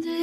I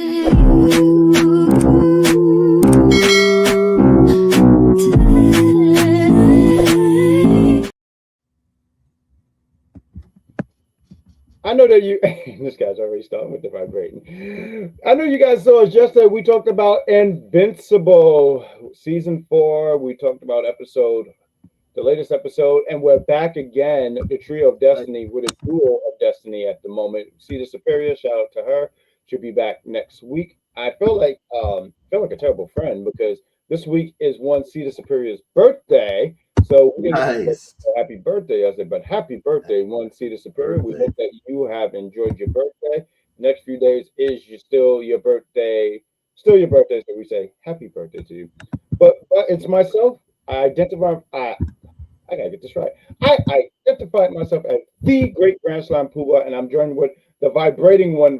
know that you. This guy's already starting with the vibrating. I know you guys saw us yesterday. We talked about Invincible season 4. We talked about the latest episode, and we're back again. The Trio of Destiny with a duo of Destiny at the moment. See the Superior. Shout out to her. She'll be back next week. I feel like a terrible friend because this week is one Cedar Superior's birthday. So we didn't get to say Nice. happy birthday yesterday, but happy birthday, one Cedar Superior. We Birthday. hope that you have enjoyed your birthday. Next few days is still your birthday, so we say happy birthday to you. But it's myself. I identify. I gotta get this right. I identified myself as the great Grand Slam Pooba, and I'm joined with the vibrating one.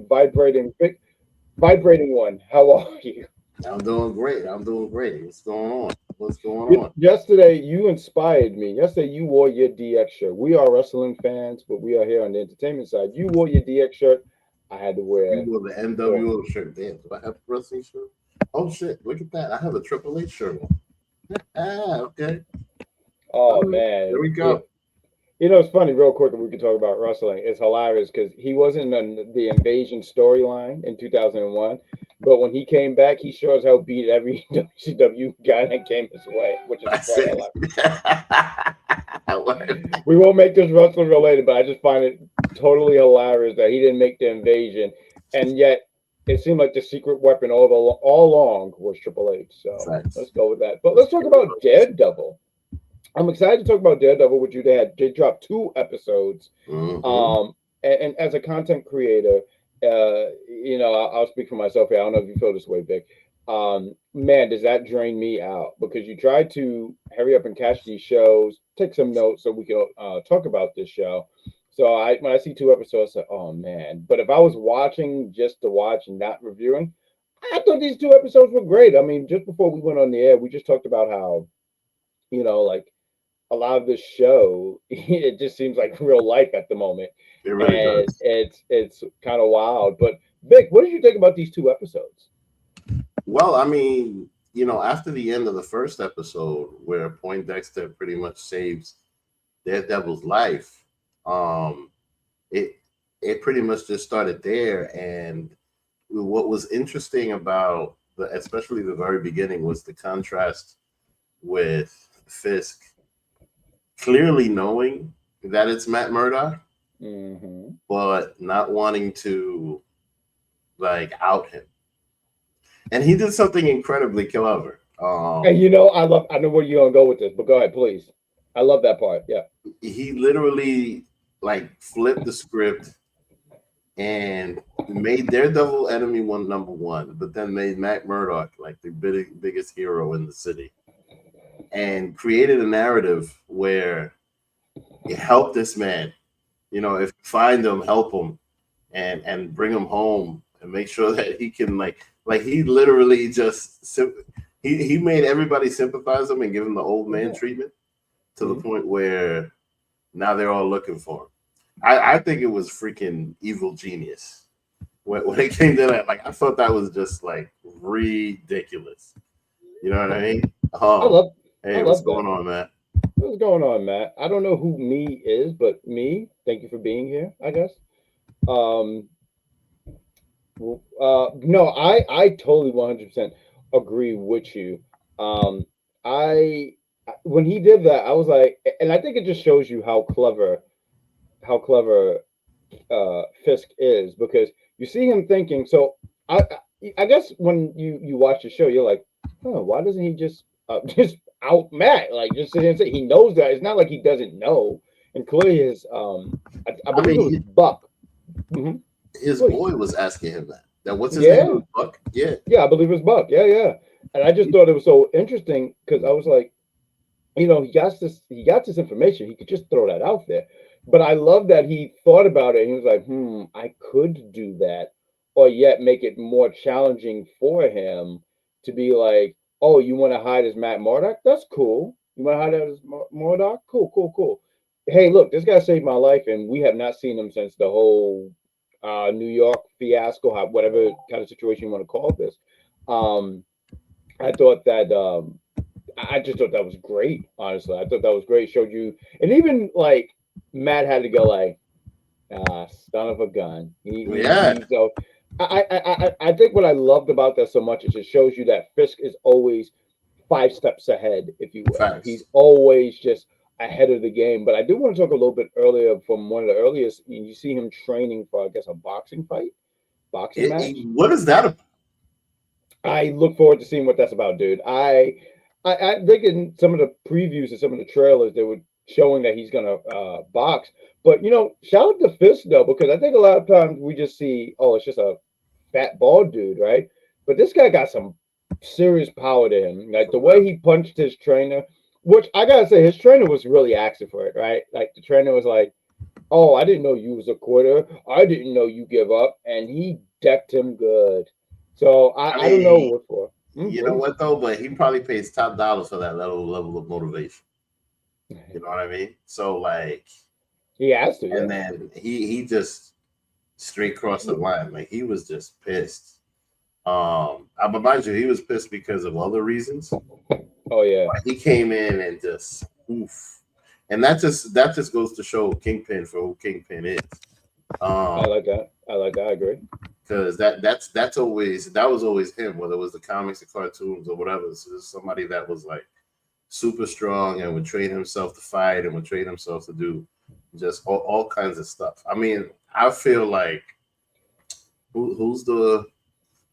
How are you? I'm doing great. I'm doing great. What's going on? What's going on? Yesterday, you inspired me. Yesterday, you wore your DX shirt. We are wrestling fans, but we are here on the entertainment side. You wore your DX shirt. I had to You wear. wore the yours. NWO shirt. Damn, do I have a wrestling shirt? Oh shit! Look at that. I have a Triple H shirt on. Ah, okay. Oh All right. man, There we yeah. go. You know, it's funny, real quick, if we could talk about wrestling. It's hilarious because he wasn't in the Invasion storyline in 2001, but when he came back, he sure as hell beat every WCW guy that came his way, which is That's quite it. hilarious. What? We won't make this wrestling related, but I just find it totally hilarious that he didn't make the Invasion, and yet it seemed like the secret weapon all along was Triple H. So Facts. let's go with that. But let's talk about Daredevil. I'm excited to talk about Daredevil with you. They dropped 2 episodes. Mm-hmm. And as a content creator, I'll speak for myself here. I don't know if you feel this way, Vic. Man, does that drain me out because you try to hurry up and catch these shows, take some notes so we can talk about this show. So when I see 2 episodes, I say, oh man. But if I was watching just to watch and not reviewing, I thought these 2 episodes were great. I mean, just before we went on the air, we just talked about how, like a lot of this show, it just seems like real life at the moment, It really and does. it's kind of wild. But Vic, what did you think about these 2 episodes? Well, I mean, after the end of the first episode, where Poindexter pretty much saves Daredevil's life, um, it it pretty much just started there. And what was interesting about especially the very beginning, was the contrast with Fisk clearly knowing that it's Matt Murdock, Hmm. but not wanting to like out him. And he did something incredibly clever. And I know where you're gonna go with this, but go ahead, please. I love that part. Yeah. He literally like flipped the script and made Daredevil enemy one number one, but then made Matt Murdock like the biggest hero in the city, and created a narrative where you help this man. If you find him, help him, and bring him home, and make sure that he can he literally just he made everybody sympathize him and give him the old man Yeah. treatment to the Mhm. point where now they're all looking for him. I think it was freaking evil genius when it came to that. Like I thought that was just like ridiculous. You know what I mean? I Oh, love I hey, what's love that. going on, Matt? What's going on, Matt? I don't know who me is, but me. Thank you for being here. I guess. Um, no, I totally 100% agree with you. Um, I when he did that, I was like, and I think it just shows you how clever Fisk is because you see him thinking. So I guess when you watch the show, you're like, oh, why doesn't he just just out Matt like just sit here and say he knows that it's not like he doesn't know, and clearly I I believe it mean, was Buck. Hmm. his Please, boy was asking him that. That what's his name? It yeah, was Buck. Yeah. yeah, I believe it was Buck. Yeah, yeah, and I just thought it was so interesting because I was like, he got this information. He could just throw that out there. But I love that he thought about it and he was like, I could do that, or yet make it more challenging for him to be like, oh, you want to hide as Matt Murdock? That's cool. You want to hide as Murdock? Cool, cool, cool. Hey, look, this guy saved my life, and we have not seen him since the whole New York fiasco, whatever kind of situation you want to call this. Um, I thought that I just thought that was great. Honestly, I thought that was great. Showed you, and even like Matt had to go like, son of a gun. Yeah, He's so. I think what I loved about that so much is it shows you that Fisk is always 5 steps ahead, if you will. He's facts. always just ahead of the game. But I do want to talk a little bit earlier from one of the earliest. You see him training for, I guess, a boxing match. What is that about? I look forward to seeing what that's about, dude. I think in some of the previews and some of the trailers they were showing that he's gonna box. But shout out to Fisk though, because I think a lot of times we just see, oh, it's just a fat bald dude, right? But this guy got some serious power to him. Like the way he punched his trainer, which I gotta say, his trainer was really asking for it, right? Like the trainer was like, "Oh, I didn't know you was a quitter. I didn't know you give up," and he decked him good. So I I don't know mean, what for. you know Please. what though? But he probably pays top dollars for that level of motivation. You know what I mean? So like, He has to, and yeah. then he just straight crossed the line. Like he was just pissed. But mind you, he was pissed because of other reasons. Oh yeah, But he came in and just oof, and that just goes to show Kingpin for who Kingpin is. I Um, like that. I like that. I agree. because that was always him, whether it was the comics, the cartoons, or whatever. So there's somebody that was like super strong and would train himself to fight and would train himself to do just all kinds of stuff. I mean, I feel like who's the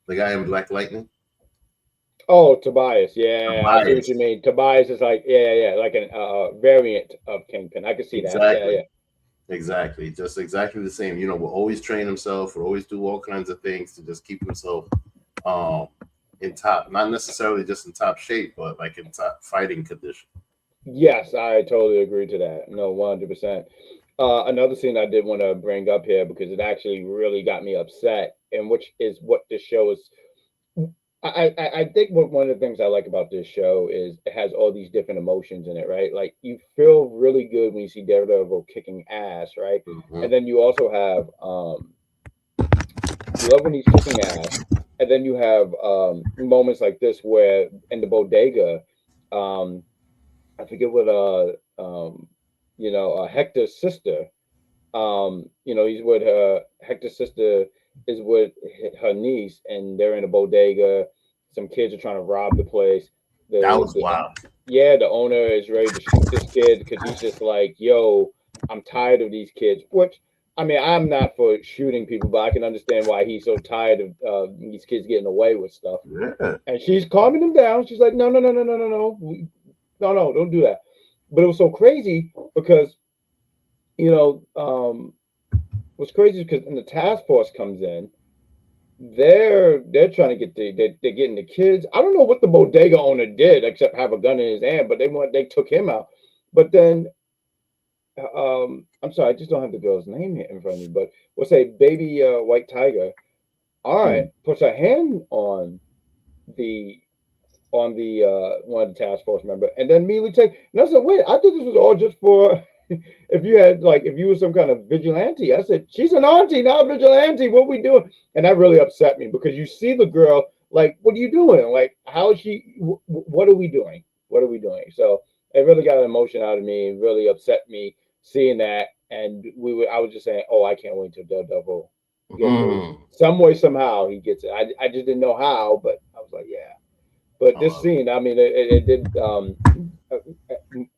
guy in Black Lightning? Oh, Tobias. Yeah, I see what you Tobias. mean. Tobias is like, yeah, yeah, like an variant of Kingpin. I can see that. Yeah, Exactly. yeah. Exactly. Just exactly the same. Will always train himself, will always do all kinds of things to just keep himself um in top, not necessarily just in top shape, but like in top fighting condition. Yes, I totally agree to that. No, 100%. Another scene I did want to bring up here because it actually really got me upset, and which is what this show is. I think one of the things I like about this show is it has all these different emotions in it, right? Like you feel really good when you see Daredevil kicking ass, right? Hmm. And then you also have you love when he's kicking ass, and then you have moments like this where in the bodega, um, I forget what Hector's sister, he's with her. Hector's sister is with her niece, and they're in a bodega. Some kids are trying to rob the place. That The was the wild. Yeah, the owner is ready to shoot this kid because he's just like, "Yo, I'm tired of these kids." Which I mean, I'm not for shooting people, but I can understand why he's so tired of these kids getting away with stuff. Yeah. And she's calming him down. She's like, "No, no, no, no, no, no, no, no, don't do that." But it was so crazy because you know, what's crazy is because when the task force comes in, they're trying to get they're getting the kids. I don't know what the bodega owner did except have a gun in his hand, but they took him out. But then I'm sorry, I just don't have the girl's name here in front of me. But we'll say baby white tiger. All right, Hmm. puts her hand the the one of the task force member, and then immediately take. And I said, wait, I thought this was all just for if you were some kind of vigilante. I said, she's an auntie, not a vigilante. What we doing? And that really upset me because you see the girl like, what are you doing? Like, how is she? What are we doing? What are we doing? So it really got an emotion out of me. It really upset me seeing that. And I was just saying, oh, I can't wait till Daredevil gets his. Hmm. Some way, somehow, he gets it. I just didn't know how, but I was like, yeah. But I this love scene, I mean, it did. Uh,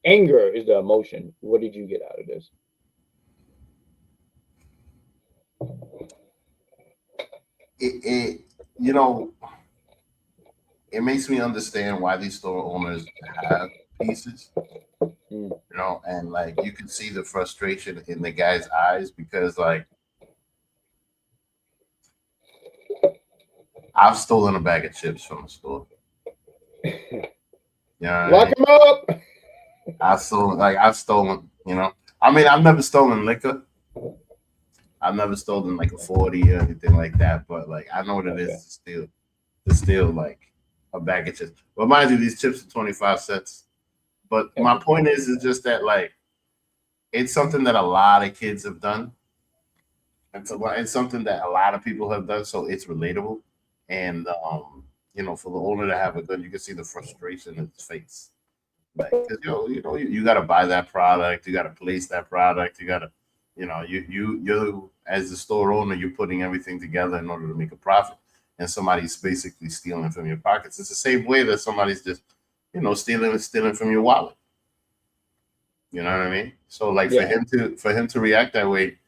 Anger is the emotion. What did you get out of this? it. You know, it makes me understand why these store owners have pieces. Mm. And like you can see the frustration in the guy's eyes because like I've stolen a bag of chips from the store. You know what I Lock mean? him up. I've stolen. I mean, I've never stolen liquor. I've never stolen like a 40 or anything like that. But like, I know what it Okay. is to steal like a bag of chips. But mind you, these chips are 25 cents. But my point is just that like it's something that a lot of kids have done, It's something that a lot of people have done, so it's relatable. And for the owner to have a gun, you can see the frustration in his face. Like, because you got to buy that product, you got to place that product, you got to, you as the store owner, you're putting everything together in order to make a profit, and somebody's basically stealing from your pockets. It's the same way that somebody's just, stealing from your wallet. You know what I mean? So like Yeah. for him to react that way,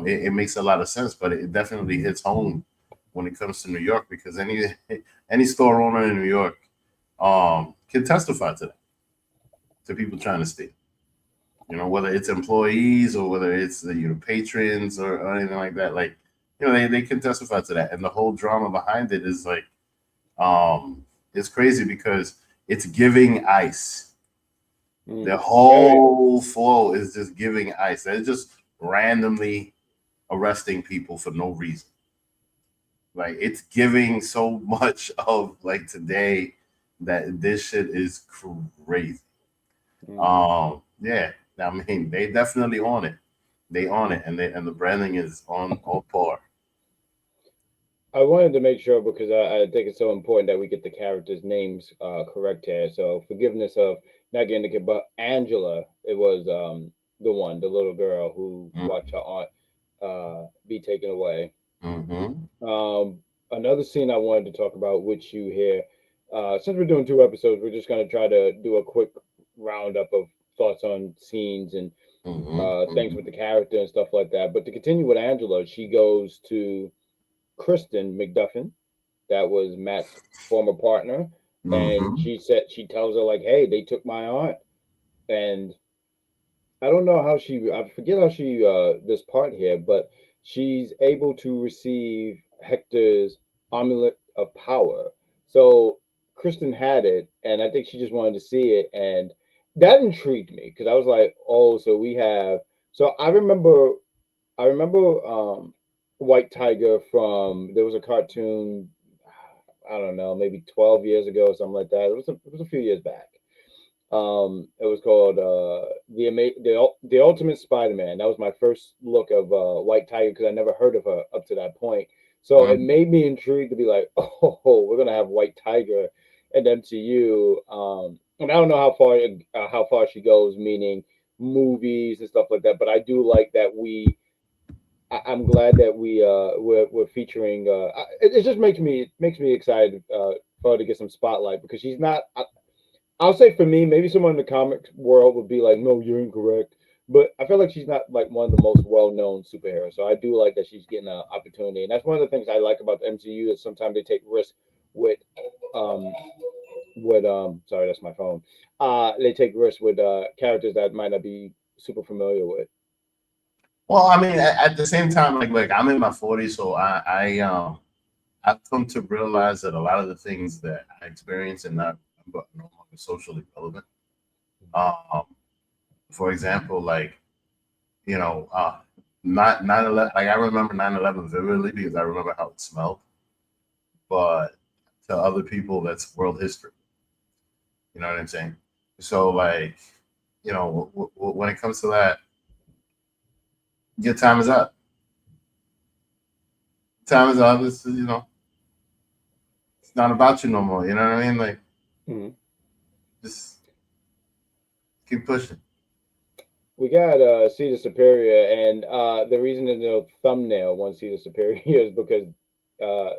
it makes a lot of sense, but it definitely hits home when it comes to New York, because any store owner in New York can testify to that, to people trying to steal. Whether it's employees or whether it's the patrons or anything like that. Like, they can testify to that. And the whole drama behind it is like, it's crazy because it's giving ice. The whole flow is just giving ice. They're just randomly arresting people for no reason. Like, it's giving so much of like today that this shit is crazy. Yeah. I mean, they definitely own it. They own it, and the branding is on par. I wanted to make sure because I think it's so important that we get the characters' names correct here. So forgiveness of not getting the kid, but Angela, it was the little girl who watched her aunt be taken away. Mm-hmm. Another scene I wanted to talk about with you here. Since we're doing two episodes, we're just going to try to do a quick roundup of thoughts on scenes and things with the character and stuff like that. But to continue with Angela, she goes to Kristen McDuffin, that was Matt's former partner, and Mm-hmm. she tells her like, "Hey, they took my aunt," and I don't know how I forget how she this part here, but she's able to receive Hector's amulet of power. So Kristen had it, and I think she just wanted to see it, and that intrigued me because I was like, "Oh, so we have." So I remember White Tiger from there was a cartoon. I don't know, maybe 12 years ago or something like that. It was a few years back. It was called the Ultimate Spider-Man. That was my first look of White Tiger because I never heard of her up to that point. So it made me intrigued to be like, oh, we're gonna have White Tiger at MCU. And I don't know how far she goes, meaning movies and stuff like that. But I do like that I'm glad that we're featuring. It just makes me excited for her to get some spotlight because she's not. I'll say for me, maybe someone in the comics world would be like, "No, you're incorrect." But I feel like she's not like one of the most well-known superheroes. So I do like that she's getting an opportunity, and that's one of the things I like about the MCU is sometimes they take risks with um Sorry, that's my phone. They take risks with characters that might not be super familiar with. Well, I mean, at the same time, like I'm in my 40s, so I've come to realize that a lot of the things that I experience and not but no longer socially relevant. Um, for example, like not 9/11. Like I remember 9/11 vividly because I remember how it smelled. But to other people, that's world history. You know what I'm saying? So like, when it comes to that, your time is up. Time is up. It's not about you no more. You know what I mean? Like, Mhm. just keep pushing. We got Cedar Superior, and the reason there's no thumbnail on Cedar Superior is because uh,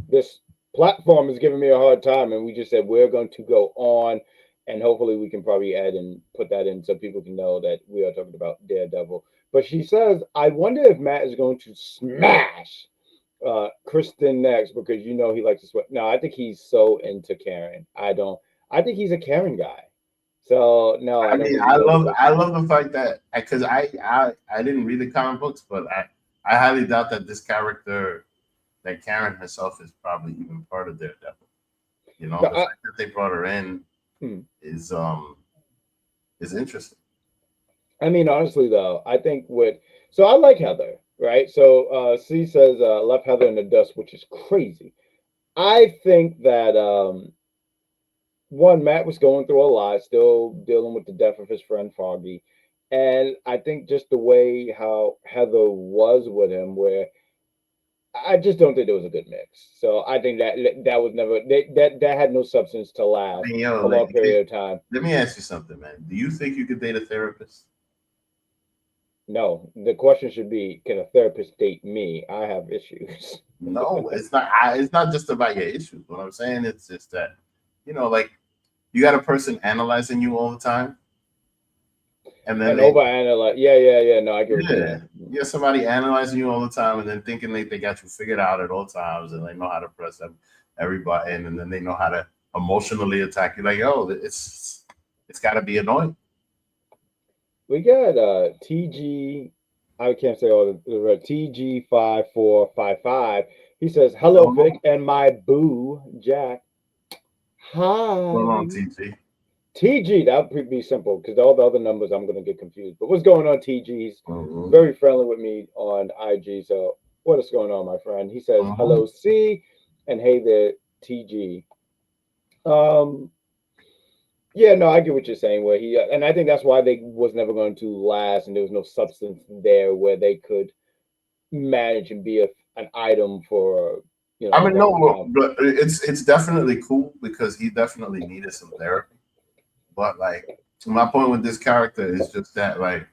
this platform is giving me a hard time, and we just said we're going to go on, and hopefully we can probably add and put that in so people can know that we are talking about Daredevil. But she says, "I wonder if Matt is going to smash Kristen next because he likes to sweat." No, I think he's so into Karen. I don't. I think he's a Karen guy. So no, I I don't mean, think he's going to go. I love the fact that because I didn't read the comic books, but I highly doubt that this character, that Karen herself, is probably even part of Daredevil. No, The fact that they brought her in hmm. is interesting. I mean, honestly, though, I think so I like Heather, right? So C says left Heather in the dust, which is crazy. I think that one Matt was going through a lot, still dealing with the death of his friend Foggy, And I think just the way how Heather was with him, where I just don't think there was a good mix. So I think that was never that had no substance to I last mean, yo, a long period of time. let me ask you something, man. Do you think you could date a therapist? No, the question should be, can a therapist date me? I have issues. No, it's not. It's not just about your issues. What I'm saying is just that, like you got a person analyzing you all the time, and then And overanalyze. Yeah, yeah, yeah. No, I get what you're yeah, saying. you got somebody analyzing you all the time, and then thinking they got you figured out at all times, and they know how to press every button, and then they know how to emotionally attack you. Like, yo, it's got to be annoying. We got TG. I can't say all the right. TG5455. He says, "Hello, Hold Vic, and my boo, Jack. on, Hi." TT. TG, that would be simple because all the other numbers I'm going to get confused. But what's going on, TG's Mm-hmm. very friendly with me on IG. So what is going on, my friend? He says, Mm-hmm. "Hello, C," and "Hey there, TG." Um, yeah, no, I get what you're saying. Where he and I think that's why they was never going to last, and there was no substance there where they could manage and be an item for I a mean, no, long look, time. but it's definitely cool because he definitely needed some therapy. But like, my point with this character is just that like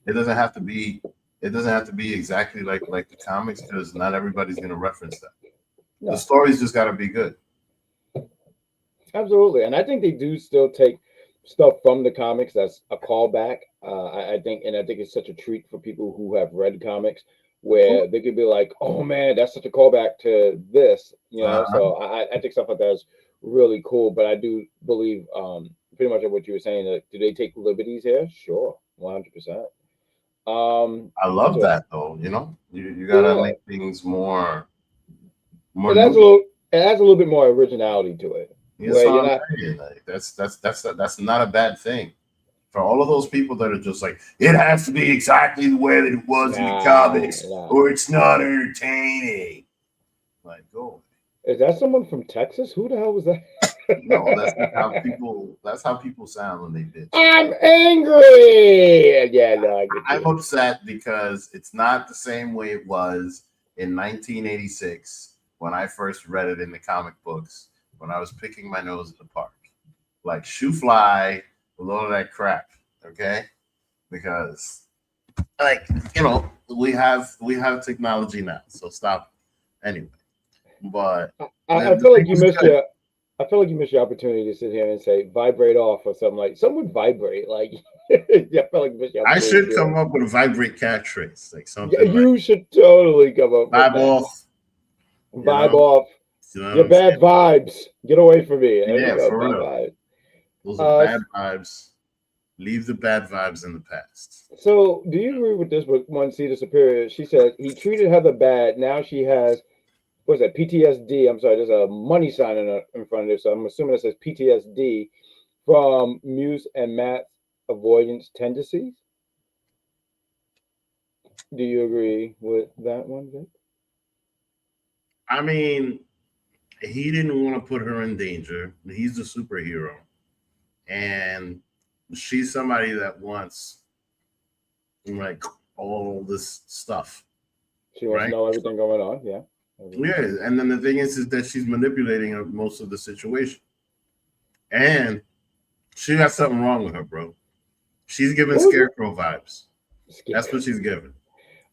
it doesn't have to be it doesn't have to be exactly like the comics because not everybody's gonna reference that. The No, story's just gotta be good. absolutely, and I think they do still take stuff from the comics that's a callback. I think, and I think it's such a treat for people who have read comics, where they could be like, "Oh man, that's such a callback to this," Uh-huh. So I think stuff like that is really cool. But I do believe, pretty much of what you were saying. That do they take liberties here? Sure, 100%. I love So that though. You gotta yeah, make things more it adds a new. little, it adds a little bit more originality to it, That's where what you're I'm not. saying. Like that's not a bad thing. For all of those people that are just like, it has to be exactly the way that it was in the Nah, comics, nah. or it's not entertaining. Like, go. Is that someone from Texas? Who the hell was that? No, that's just how people. That's how people sound when they bitch. I'm angry. Yeah, no, I get I'm you. upset because it's not the same way it was in 1986 when I first read it in the comic books when I was picking my nose in the park. Like, shoe fly with all of that crap. Okay, because like we have technology now, so stop. Anyway, but I the feel thing like you was missed good. your. I feel like you missed your opportunity to sit here and say vibrate off or something like some would vibrate. Like yeah, I feel like you missed your I opportunity to should be come like, up with a vibrate catchphrase, like yeah, something like you should totally come up with vibe that. off. You Vibe know, off. you know what Your I'm saying? bad vibes. Get away from me. There you Yeah, go. for Bad real. vibes. Those are Uh, bad vibes. Leave the bad vibes in the past. so do you agree with this with one see the superior? She said he treated Heather bad. Now she has what's that? PTSD. I'm sorry, there's a money sign in front of it, so I'm assuming it says PTSD from Muse and Matt's avoidance tendencies. Do you agree with that one, Vic? I mean, he didn't want to put her in danger. He's the superhero, and she's somebody that wants like all this stuff, She wants to right? know everything going on. Yeah. Yeah, and then the thing is that she's manipulating most of the situation, and she got something wrong with her, bro. She's giving What was it? scarecrow vibes. That's Scare. what she's giving.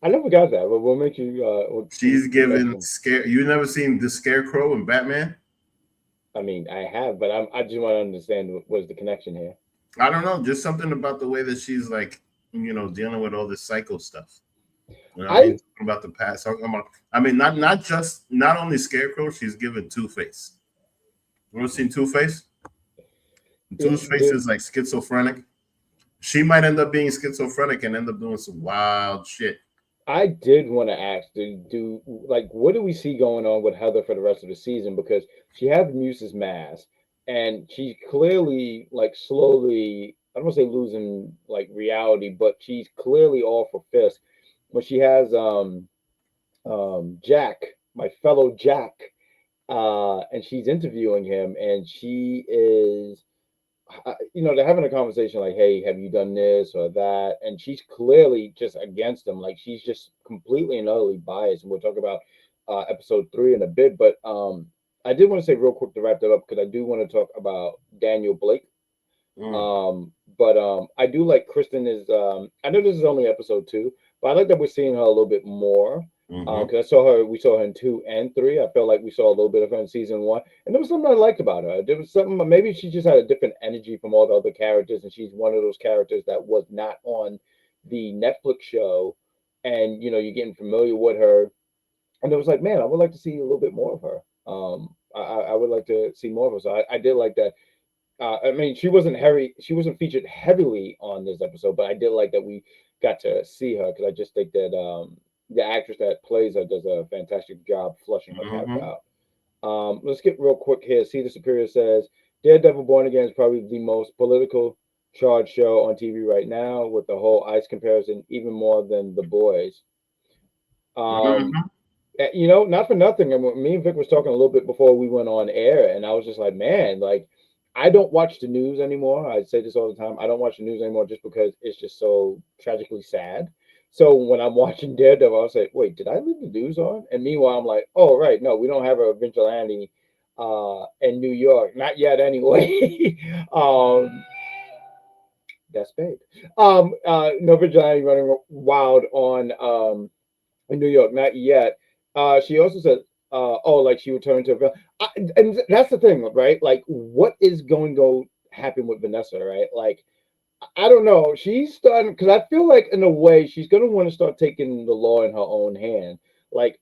I never got that, but what makes you She's what makes giving them? scare. You never seen the scarecrow in Batman? I mean, I have, but I just want to understand what's the connection here. I don't know. Just something about the way that she's like, dealing with all this psycho stuff. You know what I mean? I Talking about the past. Talking about. I mean, not only scarecrow. She's given Two Face. You ever seen Two Face? Two Face did is like schizophrenic. She might end up being schizophrenic and end up doing some wild shit. I did want to ask, do like what do we see going on with Heather for the rest of the season? Because she has Muse's mask, and she's clearly like slowly. I don't want to say losing like reality, but she's clearly all for Fisk. When she has Jack, my fellow Jack, and she's interviewing him, and she is they're having a conversation like, "Hey, have you done this or that?" And she's clearly just against him. Like she's just completely and utterly biased. And we'll talk about episode 3 in a bit. But I did want to say real quick to wrap that up because I do want to talk about Daniel Blake. Mm, But I do like Kristen is. I know this is only episode 2, but I like that we're seeing her a little bit more. hmm Because I saw her, we saw her in 2 and 3. I felt like we saw a little bit of her in season 1, and there was something I liked about her. There was something, maybe she just had a different energy from all the other characters, and she's one of those characters that was not on the Netflix show, and you're getting familiar with her, and it was like, man, I would like to see a little bit more of her. I would like to see more of her. So I did like that. I mean, she wasn't featured heavily on this episode, but I did like that we got to see her because I just think that the actress that plays her does a fantastic job flushing her character hmm out. Let's get real quick here. See the Superior says Daredevil Born Again is probably the most political charged show on TV right now, with the whole ICE comparison even more than The Boys. Um, hmm not for nothing. I mean, me and Vic was talking a little bit before we went on air, and I was just like, man, like, I don't watch the news anymore. I say this all the time. I don't watch the news anymore just because it's just so tragically sad. So when I'm watching Daredevil, I'll say, wait, did I leave the news on? And meanwhile, I'm like, oh, right, no, we don't have a vigilante in New York. Not yet, anyway. That's big. No vigilante running wild on in New York, not yet. She also said, "Oh, like she returned to a and that's the thing, right? Like, what is going to go happen with Vanessa, right? Like, I don't know. She's starting because I feel like, in a way, she's going to want to start taking the law in her own hand. Like,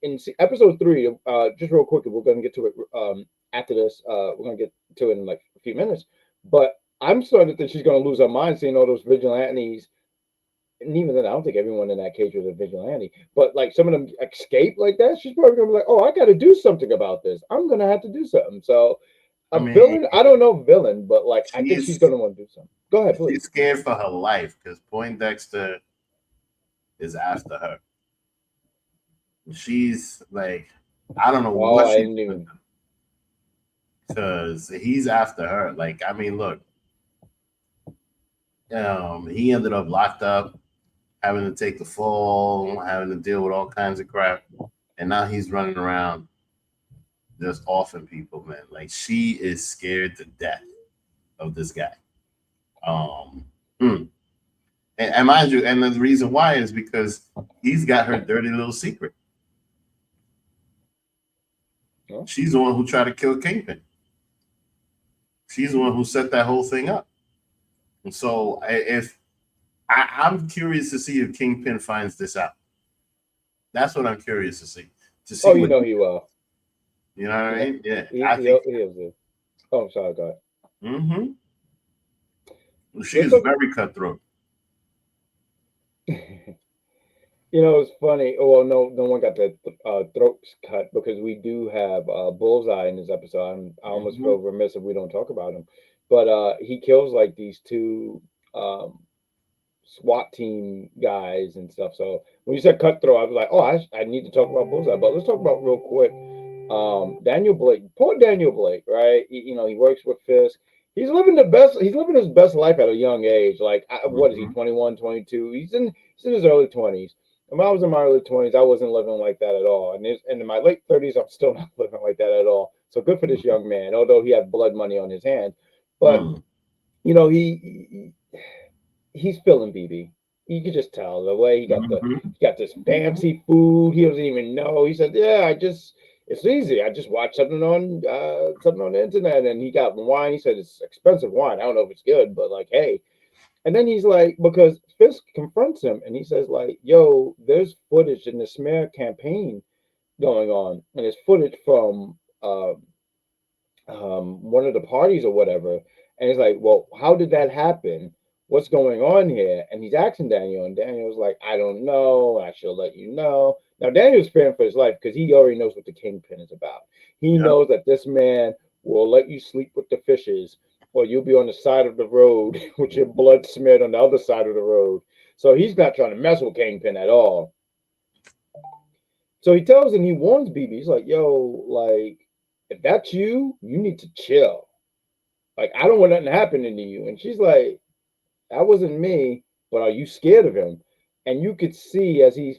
in episode 3, just real quick, we're going to get to it after this. We're going to get to it in like a few minutes, but I'm starting to think she's going to lose her mind seeing all those vigilantes, and even then, I don't think everyone in that cage was a vigilante. But like some of them escape like that, she's probably gonna be like, "Oh, I got to do something about this. I'm gonna have to do something." So, I a mean, villain, I don't know villain, but like I think she's she's gonna want to do something. Go ahead, please. she's scared for her life because Poindexter is after her. She's like, I don't know Oh, what I she's didn't doing even. because he's after her. Like, I mean, look, he ended up locked up, having to take the fall, having to deal with all kinds of crap, and now he's running around just offing people, man. Like, she is scared to death of this guy. Um, hmm. And mind you, and the reason why is because he's got her dirty little secret. Huh? She's the one who tried to kill Kingpin. She's the one who set that whole thing up. And so, if I'm curious to see if Kingpin finds this out. That's what I'm curious to see. To see Oh, what he will. you know what I mean? Yeah, He I think. he is. Oh, I'm sorry, go Hmm She Let's is talk. very cutthroat. It's funny. Oh, well, no one got their throats cut because we do have Bullseye in this episode. I almost Hmm feel remiss if we don't talk about him, but he kills like these two um, SWAT team guys and stuff. So when you said cutthroat, I was like, oh, I need to talk about Bullseye. But let's talk about real quick. Daniel Blake, poor Daniel Blake, right? He works with Fisk. He's living the best. He's living his best life at a young age. Like, what is he? hmm 21, 22. He's in his early 20s. And when I was in my early 20s, I wasn't living like that at all. And in my late 30s, I'm still not living like that at all. So good for this young man, although he had blood money on his hands. But mm he's feeling BB. You could just tell the way hmm he got this fancy food. He doesn't even know. He said, "Yeah, it's easy. I just watched something on the internet, and he got wine. He said it's expensive wine. I don't know if it's good, but like, hey." And then he's like, because Fisk confronts him, and he says, like, "Yo, there's footage in the smear campaign going on, and it's footage from one of the parties or whatever." And he's like, "Well, how did that happen? What's going on here?" And he's asking Daniel, and Daniel's like, "I don't know. I should let you know." Now Daniel's fearing for his life because he already knows what the kingpin is about. He Yep. knows that this man will let you sleep with the fishes, or you'll be on the side of the road with your blood smeared on the other side of the road. So he's not trying to mess with Kingpin at all. So he tells him, he warns BB. He's like, "Yo, like, if that's you, you need to chill." Like, I don't want nothing happening to you. And she's like, that wasn't me, but are you scared of him? And you could see as he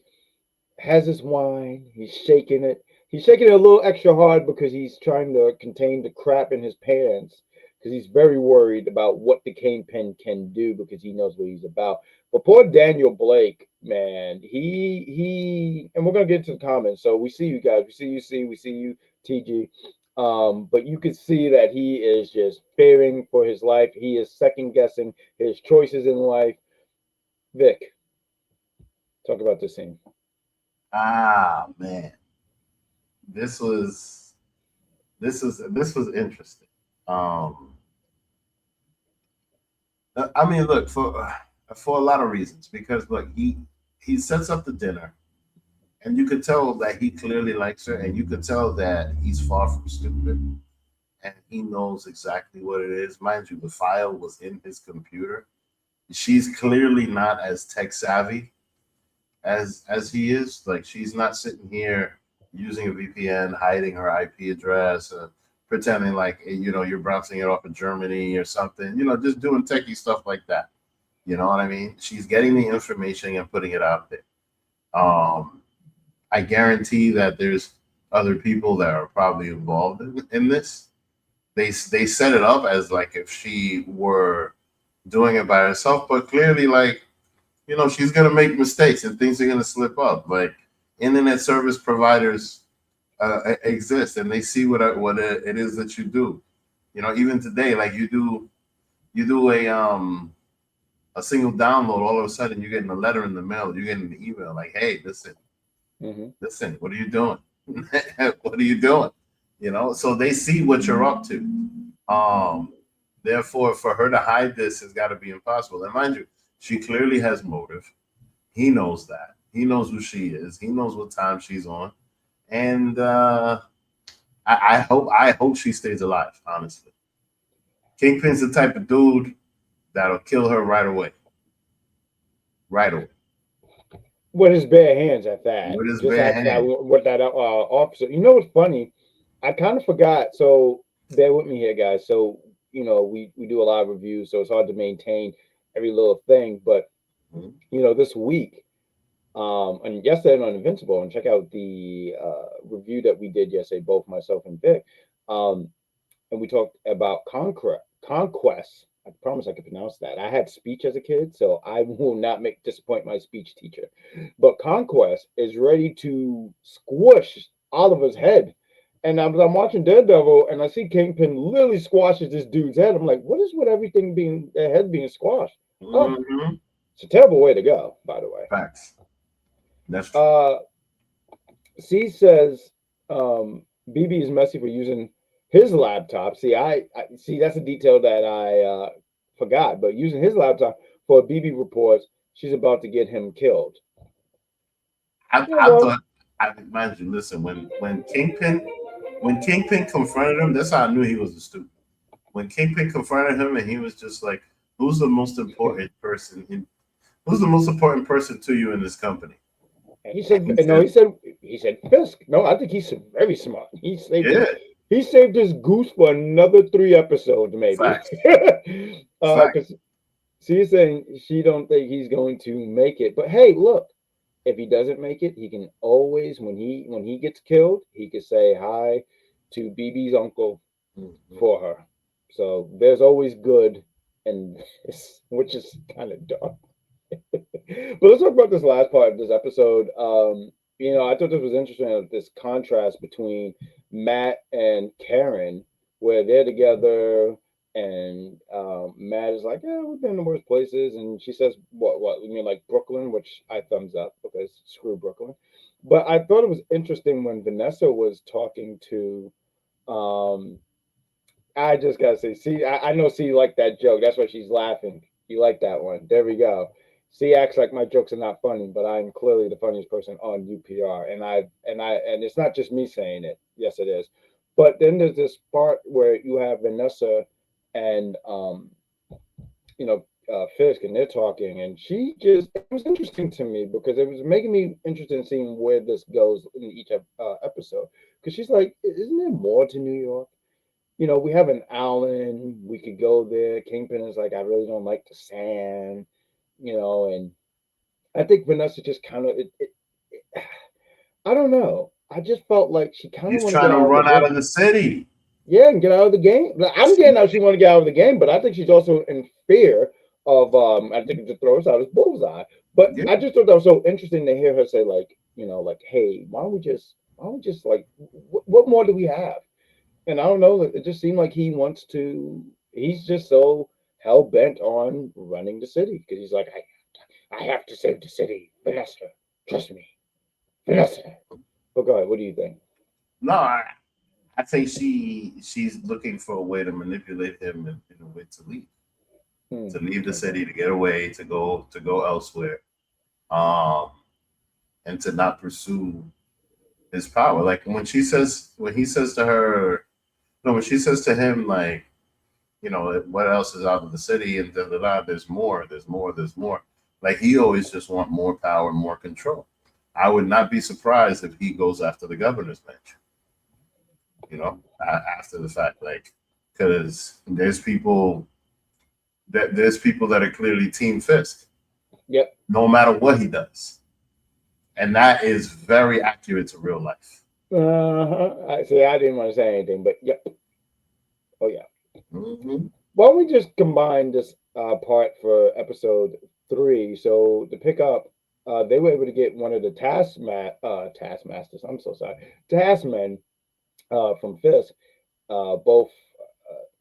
has his wine, he's shaking it. He's shaking it a little extra hard because he's trying to contain the crap in his pants because he's very worried about what the Kingpin can do because he knows what he's about. But poor Daniel Blake, man, and we're gonna get to the comments. So we see you guys, we see you, we see you, TG. But you could see that he is just fearing for his life. He is second guessing his choices in life. Vic, talk about this scene. Ah man, this was this was interesting. Um, I mean, look for a lot of reasons because look, he sets up the dinner, and you could tell that he clearly likes her, and you could tell that he's far from stupid, and he knows exactly what it is. Mind you, the file was in his computer. She's clearly not as tech savvy as he is. Like she's not sitting here using a VPN, hiding her IP address, pretending like you're bouncing it off of Germany or something. Just doing techie stuff like that. You know what I mean? She's getting the information and putting it out there. Um, I guarantee that there's other people that are probably involved in this. They set it up as like if she were doing it by herself, but clearly like she's gonna make mistakes and things are gonna slip up. Like internet service providers exist and they see what it is that you do. Even today, like you do a single download, all of a sudden you're getting a letter in the mail, you're getting an email like, hey, listen, what are you doing? What are you doing? So they see what you're up to. Um, Therefore, for her to hide this has got to be impossible. And mind you, she clearly has motive. He knows that. He knows who she is. He knows what time she's on. And I hope she stays alive, honestly. Kingpin's the type of dude that'll kill her right away. Right away. With his bare hands at that. With his Just bare ask that hand. what that officer. You know what's funny? I kind of forgot. So bear with me here, guys. So we do a lot of reviews, so it's hard to maintain every little thing. But Mhm. this week, and yesterday on Invincible, and check out the review that we did yesterday, both myself and Vic. Um, and we talked about conquest. I promise I can pronounce that. I had speech as a kid, so I will not make disappoint my speech teacher. But conquest is ready to squish Oliver's head. And I'm watching Daredevil, and I see Kingpin literally squashes this dude's head. I'm like, what is with everything being their head being squashed? Oh, Mm-hmm. it's a terrible way to go, by the way. Facts. That's true. Uh, C says BB is messy for using his laptop. See, I see that's a detail that I forgot. But using his laptop for BB reports, she's about to get him killed. Yeah, I well, thought, mind you, listen, when Kingpin confronted him, that's how I knew he was a stupid. When Kingpin confronted him, and he was just like, "Who's the most important person Who's the most important person to you in this company?" he And said he no. said, He said Fisk. No, I think he's very smart. "Yeah, He saved his goose for another 3 episodes, maybe. facts, facts." Because she's saying she don't think he's going to make it. But hey, look, if he doesn't make it, he can always when he gets killed, he can say hi to BB's uncle Mhm. for her. So there's always good in this, which is kind of dark. But let's talk about this last part of this episode. I thought this was interesting, this contrast between Matt and Karen, where they're together, and Matt is like, "Yeah, we've been in the worst places," and she says, "What? You mean like Brooklyn?" Which I thumbs up because screw Brooklyn. But I thought it was interesting when Vanessa was talking to. Um, I just gotta say, see, I know C like that joke. That's why she's laughing. You like that one? There we go. C acts like my jokes are not funny, but I'm clearly the funniest person on UPR, and it's not just me saying it. Yes, it is. But then there's this part where you have Vanessa and Fisk, and they're talking, and she just it was interesting to me because it was making me interested in seeing where this goes in each episode. Because she's like, isn't there more to New York? we have an island. We could go there. Kingpin is like, I really don't like the sand, and I think Vanessa just kind of, I don't know. I just felt like she kind of He's want to trying get to out of the run out of game. the city. Yeah, and get out of the game. Like, I'm getting out she want to get out of the game, but I think she's also in fear of I think it just throws out as bullseye. But Yeah. I just thought that was so interesting to hear her say like, like, hey, why don't we just like what more do we have? And I don't know, it just seemed like he's just so hell bent on running the city because he's like, I have to save the city. Vanessa, trust me. Vanessa. But go ahead, what do you think? No, I think she's looking for a way to manipulate him in a way to leave the Okay. city, to get away, to go elsewhere, um, and to not pursue his power. Like when he says to her, no, when she says to him, like, what else is out of the city, and da, da, da, there's more, there's more, there's more. Like he always just want more power, more control. I would not be surprised if he goes after the governor's mansion. After the fact, like, because there's people that are clearly Team Fisk, Yep. no matter what he does, and that is very accurate to real life. I see. I didn't want to say anything, but yep. Oh yeah. Hmm. Why don't we just combine this part for episode 3? So to pick up, they were able to get one of the taskmasters. I'm so sorry, taskmen from Fisk. Both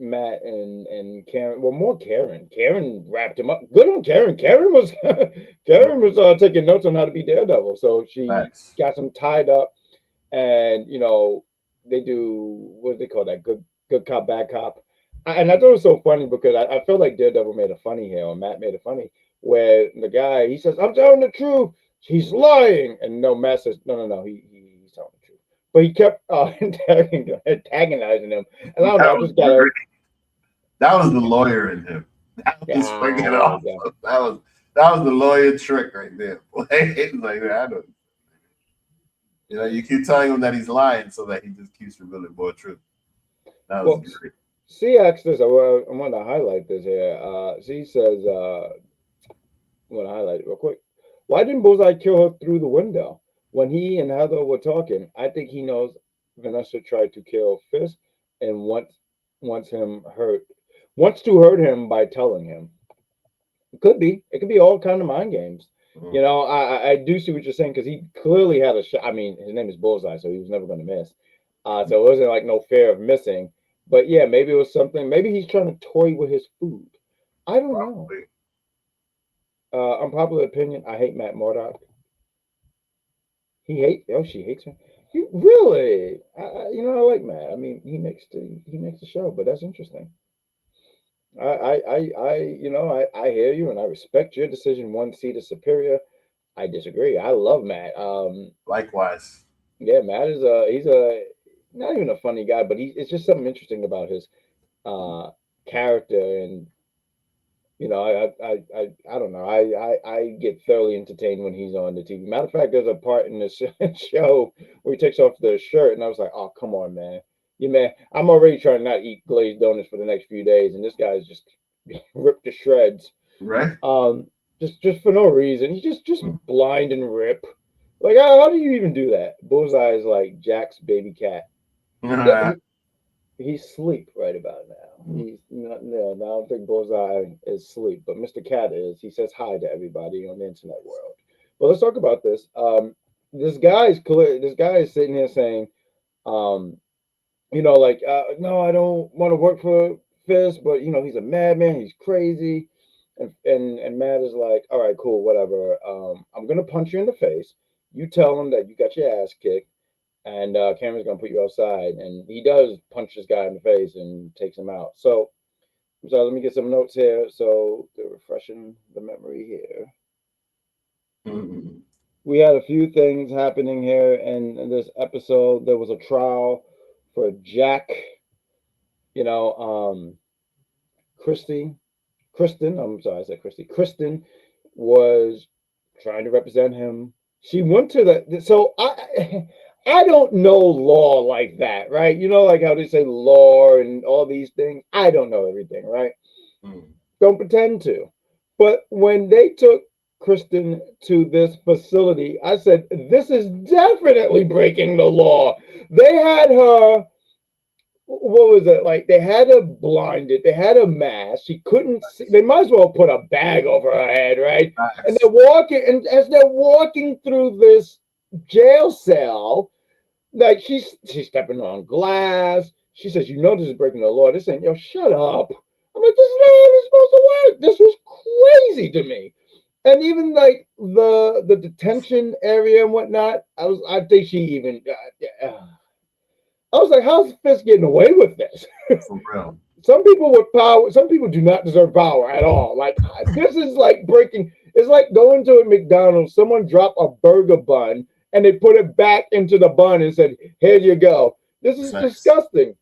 Matt and Karen. Well, more Karen. Karen wrapped him up. Good on Karen. Karen was Karen was taking notes on how to be Daredevil. So she Facts. got him tied up, and they do what do they call that? Good cop, bad cop. And I thought it was so funny because I feel like Daredevil made a funny here, or Matt made a funny where the guy he says, "I'm telling the truth." He's lying, and no, Matt says, "No, no, no. He's telling the truth." But he kept antagonizing him, and I don't know. That I was just gotta. great. That was the lawyer in him. That was bringing it Ah, off. yeah, That was the lawyer trick right there. It's like, I don't. You keep telling him that he's lying so that he just keeps revealing more truth. That was well, great. C asked this. I want to highlight this here. C says, I want to highlight it real quick. Why didn't Bullseye kill her through the window? When he and Heather were talking, I think he knows Vanessa tried to kill Fisk and wants him hurt, wants to hurt him by telling him. It could be. It could be all kind of mind games. Mhm. I do see what you're saying because he clearly had a shot. I mean, his name is Bullseye, so he was never going to miss. So it wasn't like no fear of missing. But yeah, maybe it was something. Maybe he's trying to toy with his food. I don't know. Probably. Unpopular opinion. I hate Matt Murdock. She hates him. Really? I like Matt. I mean, he makes the show, but that's interesting. I hear you and I respect your decision. One seat is superior. I disagree. I love Matt. Likewise. Yeah, Matt is he's not even a funny guy, but it's just something interesting about his uh character and I don't know. I get thoroughly entertained when he's on the TV. Matter of fact, there's a part in the show where he takes off the shirt, and I was like, "Oh, come on, man! You man, I'm already trying to not eat glazed donuts for the next few days, and this guy's just ripped to shreds, Right? just for no reason. He's just blind and rip. Like, how do you even do that? Bullseye is like Jack's baby cat. Yeah, he's asleep right about now. He's not. No, I don't think Bullseye is asleep, but Mr. Cat is. He says hi to everybody on the internet world. But let's talk about this. This guy is clear. This guy is sitting here saying, um, like, no, I don't want to work for Fisk, but he's a madman. He's crazy. And Matt is like, all right, cool, whatever. I'm gonna punch you in the face. You tell him that you got your ass kicked and Cameron's gonna put you outside, and he does punch this guy in the face and takes him out. So let me get some notes here. So they're refreshing the memory here. Mhm. We had a few things happening here in this episode. There was a trial for Jack. You know, Christy, Kristen. I'm sorry, I said Christy. Kristen was trying to represent him. She went to the so I I don't know law like that, right? You know, like how they say law and all these things. I don't know everything, right? Mm. Don't pretend to. But when they took Kristen to this facility, I said, this is definitely breaking the law. They had her, what was it? Like they had her blinded, they had a mask. She couldn't see. They might as well put a bag over her head, right? And they're Facts. walking, and as they're walking through this jail cell, like she's stepping on glass. She says, "You know this is breaking the law." This ain't yo. Shut up. I'm like, this is not how this is supposed to work. This was crazy to me. And even like the detention area and whatnot, I think she even. I was like, how's Fisk getting away with this? For real. Some people with power, some people do not deserve power at all. Like this is like breaking. It's like going to a McDonald's. Someone dropped a burger bun and they put it back into the bun and said, "Here you go." This is Facts. disgusting.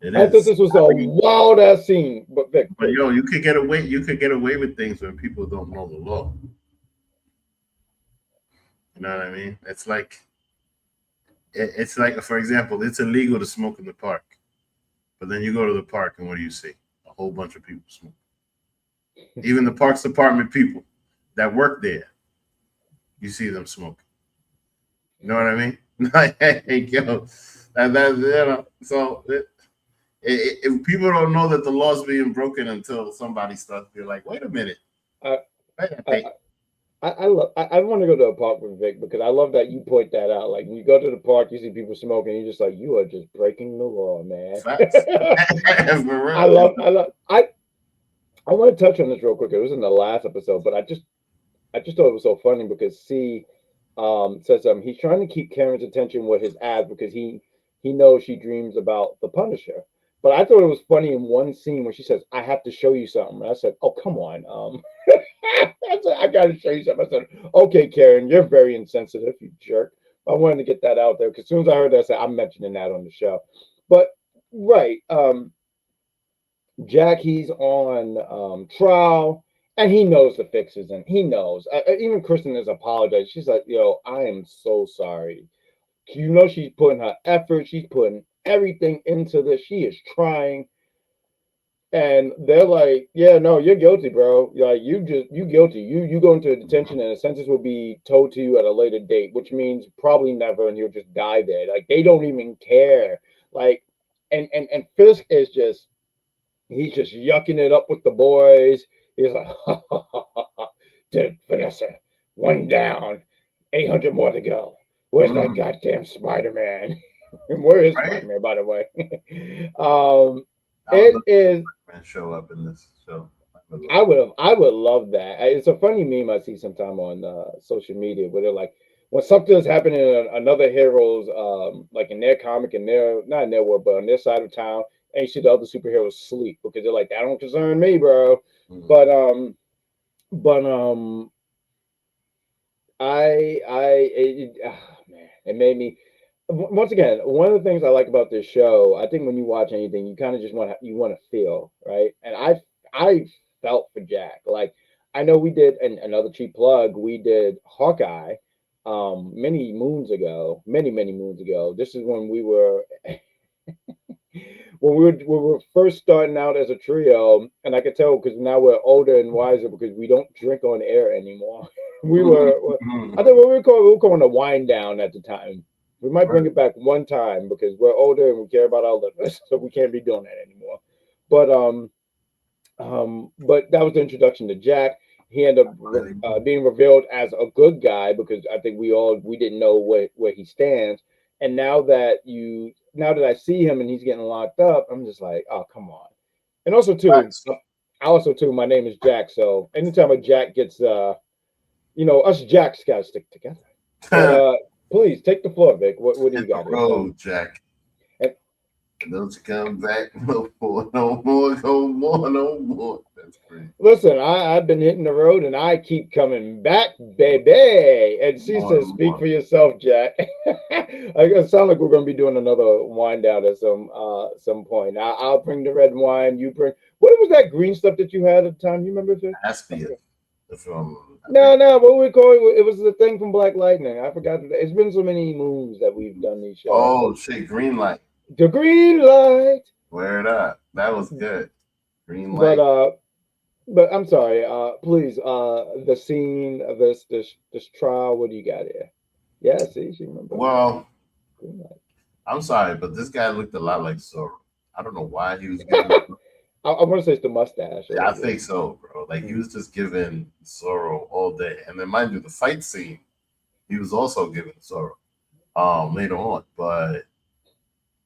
It I thought is. this was I a mean, wild ass scene. But Vic, but please. yo, you could get away. You could get away with things when people don't know the law. You know what I mean? It's like, for example, it's illegal to smoke in the park, but then you go to the park and what do you see? A whole bunch of people smoke. Even the Parks Department people that work there, you see them smoking. You know what I mean? Like, hey, yo, so if people don't know that the law's being broken until somebody starts being like, wait a minute, I wait a I minute. I love. I want to go to a park with Vic because I love that you point that out. Like when you go to the park, you see people smoking. You're just like, you are just breaking the law, man. Facts. For I real. love. I love. I want to touch on this real quick. It was in the last episode, but I just thought it was so funny because C says he's trying to keep Karen's attention with his ads because he knows she dreams about the Punisher. But I thought it was funny in one scene when she says, "I have to show you something." And I said, "Oh, come on." I said, "I got to show you something." I said, "Okay, Karen, you're very insensitive, you jerk." I wanted to get that out there because as soon as I heard that, I said, "I'm mentioning that on the show." But right, Jack, he's on trial, and he knows the fix isn't. He knows. Even Kristen has apologized. She's like, "Yo, I am so sorry." You know, she's putting her effort. She's putting everything into this. She is trying, and they're like, "Yeah, no, you're guilty, bro. Like, you guilty. You go into detention, and a sentence will be told to you at a later date, which means probably never, and you'll just die there." Like, they don't even care. Like, and Fisk is just he's just yucking it up with the boys. He's like, "Dude, Vanessa, one down, 800 more to go. Where's that Mhm. goddamn Spider Man?" Where is Right? Spider Man, by the way? um, I would it love to see is. Spider-Man show up in this show. I would love I would love that. It's a funny meme I see sometime on social media where they're like, when something is happening in another hero's, like in their comic, in their not in their world, but on their side of town, and you see the other superheroes sleep because they're like, that don't concern me, bro. Mhm. But but man, it made me. Once again, one of the things I like about this show, I think when you watch anything, you kind of just want to feel, right? And I felt for Jack. Like I know we did another cheap plug. We did Hawkeye, many moons ago, many moons ago. This is when we were when we were first starting out as a trio, and I could tell because now we're older and wiser because we don't drink on air anymore. we were, I think Mhm. what we were calling a wind down at the time. We might bring Right. it back one time because we're older and we care about our livers, so we can't be doing that anymore. But but that was the introduction to Jack. He ended up being revealed as a good guy because I think we didn't know where he stands. And now that I see him and he's getting locked up, I'm just like, oh come on. And also too, Facts. my name is Jack. So anytime a Jack gets, us Jacks gotta stick together. But please take the floor, Vic. What do you Hit the got here, sir? road, Jack. And Don't you come back no more, no more, no more, no more. That's great. listen, I've been hitting the road and I keep coming back, baby. And she More says, and "Speak more. for yourself, Jack." It sounds like we're going to be doing another wine down at some point. I'll bring the red wine. You bring what was that green stuff that you had at the time? You remember, Vic? I Aspia. forgot. I think. No, what we call it, it was the thing from Black Lightning. I forgot. It's been so many moons that we've done these shows. Oh shit, Green Light. The green light. Where that? That was good. Green But Light. I'm sorry. Please, the scene of this trial. What do you got here? Yeah, see, she remember. Well, Green light. I'm sorry, but this guy looked a lot like Zorro. I don't know why he was giving. I want to say it's the mustache. A I little bit. think so, bro. Like he was just giving Zorro all day, and then mind you, the fight scene, he was also giving Zorro later on. But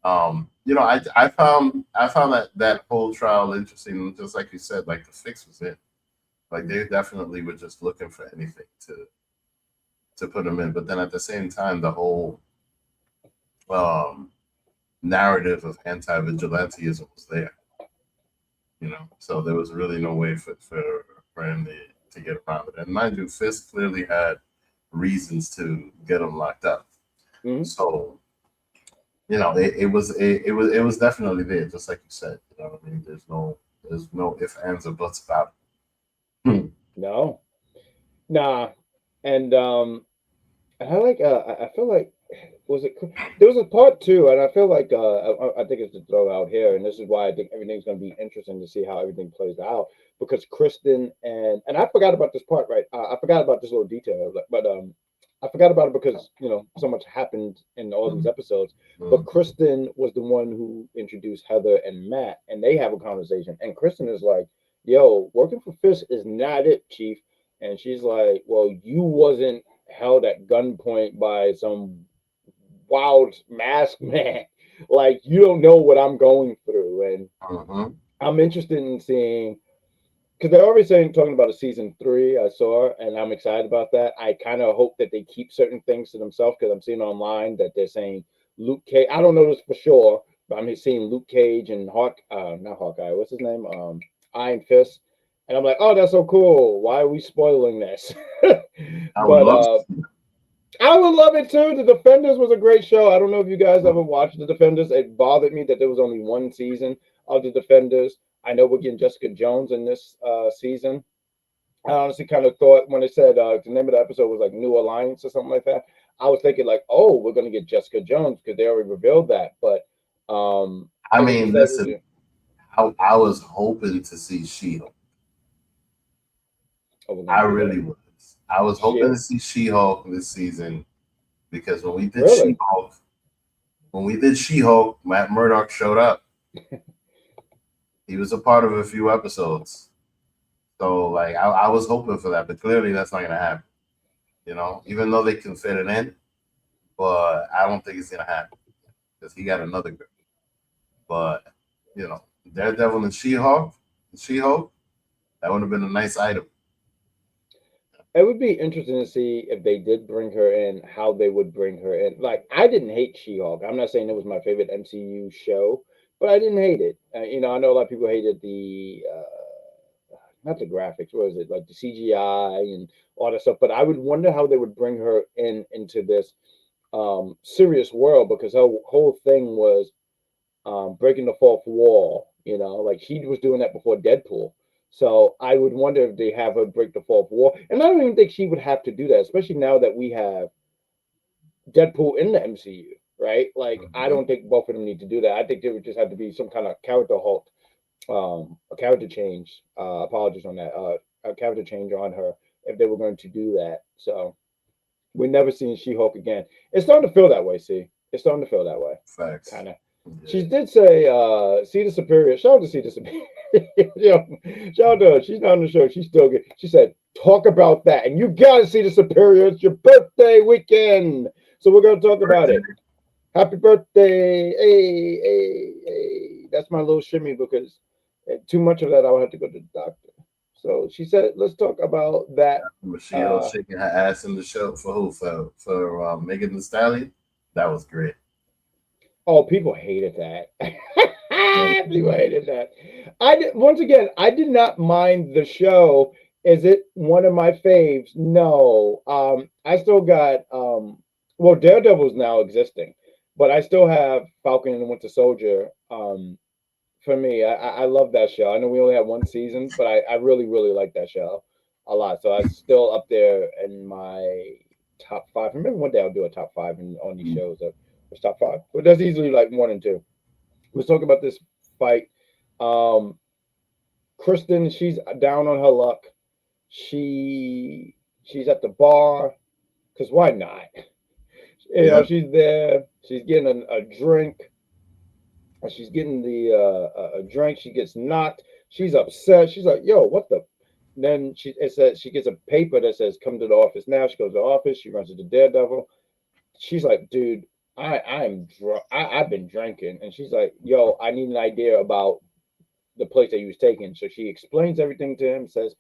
I found that whole trial interesting. Just like you said, like the fix was in. Like they definitely were just looking for anything to put him in. But then at the same time, the whole um narrative of anti-vigilantism was there. So there was really no way for him to get around it. And mind you, Fisk clearly had reasons to get him locked up. Mhm. So it was definitely there, just like you said. You know what I mean? There's no ifs, ands, or buts about it. No, nah, and I like. I feel like was it? There was a part two, and I feel like I think it's to throw out here, and this is why I think everything's going to be interesting to see how everything plays out because Kristen and I forgot about this part, right? I forgot about this little detail, but I forgot about it because so much happened in all these episodes. But Mm. Kristen was the one who introduced Heather and Matt, and they have a conversation, and Kristen is like, "Yo, working for Fisk is not it, Chief." And she's like, "Well, you wasn't held at gunpoint by some wild masked man. Like you don't know what I'm going through." And Mhm. I'm interested in seeing because they're already saying talking about a season three. I saw, and I'm excited about that. I kind of hope that they keep certain things to themselves because I'm seeing online that they're saying Luke Cage. I don't know this for sure, but I'm seeing Luke Cage and not Hawkeye. What's his name? Iron Fist. And I'm like, oh, that's so cool. Why are we spoiling this? I would but love to. I would love it too. The Defenders was a great show. I don't know if you guys ever watched The Defenders. It bothered me that there was only one season of The Defenders. I know we're getting Jessica Jones in this season. I honestly kind of thought when they said the name of the episode was like New Alliance or something like that, I was thinking like, oh, we're gonna get Jessica Jones because they already revealed that. But I and then you mean, said, listen, I was hoping to see She-Hulk. oh, we're I gonna do really what? was. I was hoping Shield? to see She-Hulk this season because Really? When we did She-Hulk, Matt Murdock showed up. He was a part of a few episodes. So like I was hoping for that, but clearly that's not gonna happen. Even though they can fit it in, but I don't think it's gonna happen because he got another girl. But you know, Daredevil and She-Hulk, that would have been a nice item. It would be interesting to see if they did bring her in, how they would bring her in. Like, I didn't hate She-Hulk. I'm not saying it was my favorite MCU show, but I didn't hate it. I know a lot of people hated the not the graphics. What is it like the CGI and all that stuff? But I would wonder how they would bring her in into this serious world because her whole thing was breaking the fourth wall. Like she was doing that before Deadpool. So I would wonder if they have her break the fourth wall. And I don't even think she would have to do that, especially now that we have Deadpool in the MCU, right? Like I Mhm. don't think both of them need to do that. I think there would just have to be some kind of character halt, a character change. Apologies on that. A character change on her if they were going to do that. So we're never seeing She-Hulk again. It's starting to feel that way. See, it's starting to feel that way. Facts. Kind of. Yeah. She did say, "See the Superior." Shout out to See the Superior. Shout out to her. She's not on the show. She's still good. She said, "Talk about that," and you gotta see the Superior. It's your birthday weekend, so we're gonna talk about Birthday. it. Happy birthday! Hey, hey, hey! That's my little shimmy because too much of that, I would have to go to the doctor. So she said, "Let's talk about that." Michelle Uh, shaking her ass in the show for who? For Megan Thee Stallion. That was great. Oh, people hated that. People Mhm. hated that. Once again, I did not mind the show. Is it one of my faves? No. I still got well, Daredevil's now existing, but I still have Falcon and the Winter Soldier. For me, I love that show. I know we only have one season, but I really really like that show. a lot. So it's still up there in my top five. Remember one day I'll do a top five on these shows of what's top five. But that's easily like one and two. Let's talk about this fight. Um, Kristen, she's down on her luck. She's at the bar because why not? You know, Yeah. she's there. She's getting a drink. She's getting a drink. She gets knocked. She's upset. She's like, "Yo, what the?" Then it says she gets a paper that says, "Come to the office now." She goes to the office. She runs into Daredevil. She's like, "Dude, I'm drunk. I've been drinking." And she's like, "Yo, I need an idea about the place that he was taking." So she explains everything to him. Says,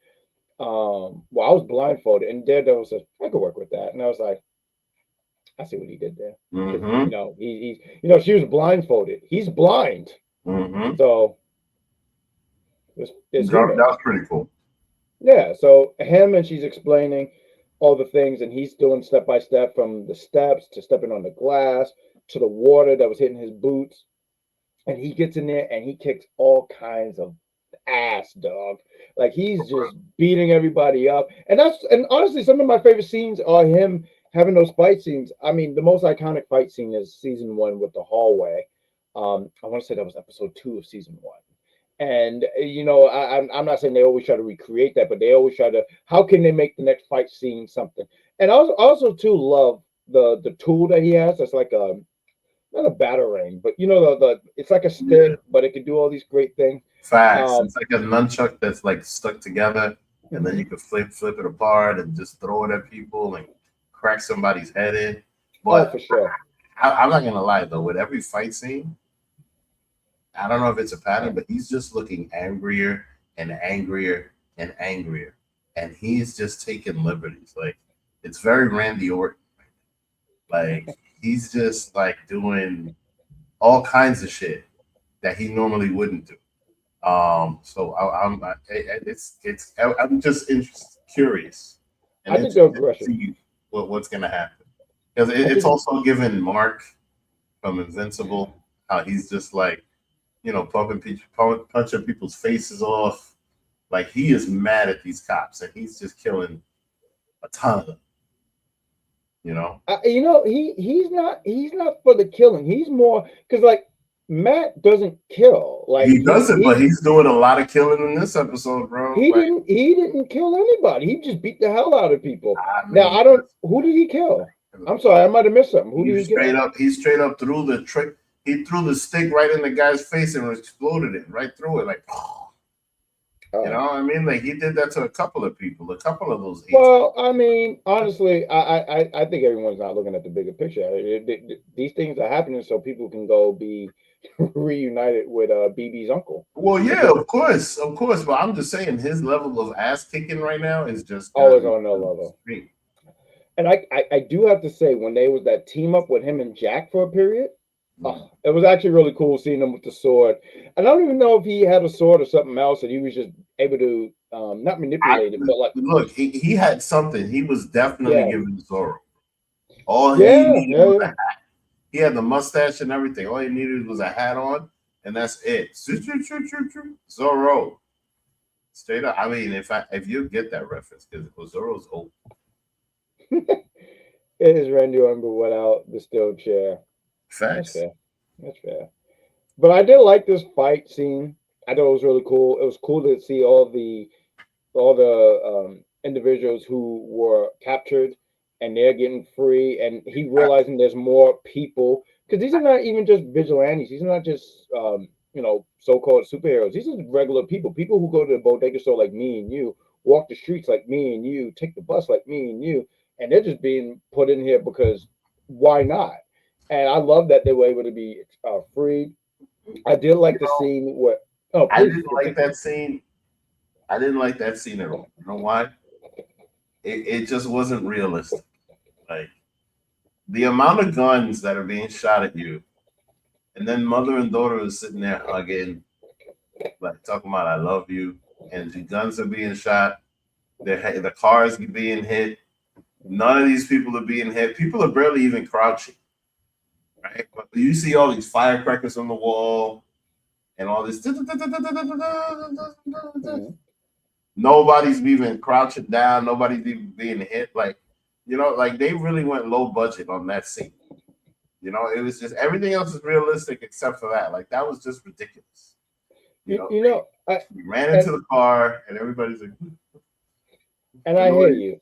"Well, I was blindfolded," and Daredevil says, "I could work with that." And I was like, "I see what he did there." Because Mm-hmm. she was blindfolded. He's blind, Mm-hmm. so That it's human. was pretty cool. Yeah, so him and she's explaining all the things, and he's doing step by step from the steps to stepping on the glass to the water that was hitting his boots. And he gets in there and he kicks all kinds of ass, dog. Like he's just beating everybody up. And honestly, some of my favorite scenes are him having those fight scenes. I mean, the most iconic fight scene is season one with the hallway. I want to say that was episode two of season one. And I'm not saying they always try to recreate that, but they always try to. How can they make the next fight scene something? And I also too love the tool that he has. That's like a not a batarang, but the it's like a Yeah. stick, but it can do all these great things. Facts. Um, It's like a nunchuck that's like stuck together, and then mhm. you could flip it apart and just throw it at people and crack somebody's head in. Oh, But for sure. I'm not gonna lie though, with every fight scene, I don't know if it's a pattern, but he's just looking angrier and angrier and angrier, and he's just taking liberties. Like it's very Randy Orton. Like he's just like doing all kinds of shit that he normally wouldn't do. So I'm just curious and I think they're interested to aggressive. see what's gonna happen because I it's think it's, also given Mark from Invincible how he's just like punching people's faces off. Like he is mad at these cops and he's just killing a ton of them. You know, he's not for the killing. He's more because like Matt doesn't kill. Like he doesn't, but he's doing a lot of killing in this episode, bro. Like he didn't kill anybody. He just beat the hell out of people. I Now mean, I don't. Who did he kill? I'm sorry, I might have missed something. Who did he kill? He straight up threw the trick. He threw the stick right in the guy's face and exploded it right through it, like you know Oh. what I mean? Like he did that to a couple of people, a couple of those agents. Well, I mean, honestly, I think everyone's not looking at the bigger picture. These things are happening so people can go be reunited with BB's uncle. Well, yeah, Because of course, but I'm just saying his level of ass kicking right now is just always gotten on no to the level. extreme. And I do have to say, when they was that team up with him and Jack for a period, Mm. it was actually really cool seeing him with the sword. And I don't even know if he had a sword or something else, and he was just able to not manipulate it, but like, Look, he had something. He was definitely yeah, giving Zorro. All he yeah, needed yeah, was a yeah. hat. He had the mustache and everything. All he needed was a hat on, and that's it. Zorro. Straight up. I mean, if you get that reference, because Zorro's old. It is Randy Orton without the steel chair. That's Facts. fair. That's fair. But I did like this fight scene. I thought it was really cool. It was cool to see all the individuals who were captured and they're getting free, and he realizing there's more people because these are not even just vigilantes. These are not just so-called superheroes. These are regular people who go to the bodega store like me and you, walk the streets like me and you, take the bus like me and you, and they're just being put in here because why not? And I love that they were able to be freed. I did You like the know, scene where. Oh, I please didn't like continue. that scene. I didn't like that scene at all. You know why? It just wasn't realistic. Like the amount of guns that are being shot at you, and then mother and daughter is sitting there hugging, like talking about "I love you," and the guns are being shot. The cars are being hit. None of these people are being hit. People are barely even crouching, right? But you see all these firecrackers on the wall and all this. Mhm. Nobody's even crouching down. Nobody's even being hit. Like, like they really went low budget on that scene. It was just everything else is realistic except for that. Like that was just ridiculous. You know, They ran into and the car and everybody's like, and I hear you.